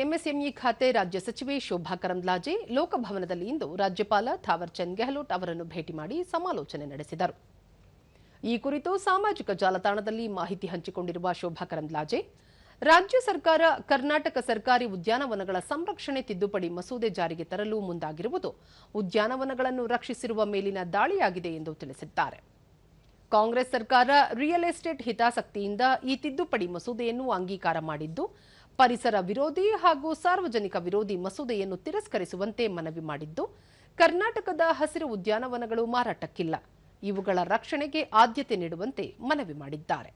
MSME ಖಾತೆ ರಾಜ್ಯ ಸಚಿವೆ ಶೋಭಾ ಕರಂದ್ಲಾಜೆ ಲೋಕಭವನದಲ್ಲಿ ಇಂದು ರಾಜ್ಯಪಾಲ ಥಾವರ್ ಚಂದ್ ಗೆಹ್ಲೋಟ್ ಅವರನ್ನು ಭೇಟಿ ಮಾಡಿ ಸಮಾಲೋಚನೆ ನಡೆಸಿದರು. ಈ ಕುರಿತು ಸಾಮಾಜಿಕ ಜಾಲತಾಣದಲ್ಲಿ ಮಾಹಿತಿ ಹಂಚಿಕೊಂಡಿರುವ ಶೋಭಾ ಕರಂದ್ಲಾಜೆ, ರಾಜ್ಯ ಸರ್ಕಾರ ಕರ್ನಾಟಕ ಸರ್ಕಾರಿ ಉದ್ಯಾನವನಗಳ ಸಂರಕ್ಷಣೆ ತಿದ್ದುಪಡಿ ಮಸೂದೆ ಜಾರಿಗೆ ತರಲು ಮುಂದಾಗಿರುವುದು ಉದ್ಯಾನವನಗಳನ್ನು ರಕ್ಷಿಸಿರುವ ಮೇಲಿನ ದಾಳಿಯಾಗಿದೆ ಎಂದು ತಿಳಿಸಿದ್ದಾರೆ. ಕಾಂಗ್ರೆಸ್ ಸರ್ಕಾರ ರಿಯಲ್ ಎಸ್ಟೇಟ್ ಹಿತಾಸಕ್ತಿಯಿಂದ ಈ ತಿದ್ದುಪಡಿ ಮಸೂದೆಯನ್ನು ಅಂಗೀಕಾರ ಮಾಡಿದ್ದು, ಪರಿಸರ ವಿರೋಧಿ ಹಾಗೂ ಸಾರ್ವಜನಿಕ ವಿರೋಧಿ ಮಸೂದೆಯನ್ನು ತಿರಸ್ಕರಿಸುವಂತೆ ಮನವಿ ಮಾಡಿದ್ದು, ಕರ್ನಾಟಕದ ಹಸಿರು ಉದ್ಯಾನವನಗಳು ಮಾರಾಟಕ್ಕಿಲ್ಲ, ಇವುಗಳ ರಕ್ಷಣೆಗೆ ಆದ್ಯತೆ ನೀಡುವಂತೆ ಮನವಿ ಮಾಡಿದ್ದಾರೆ.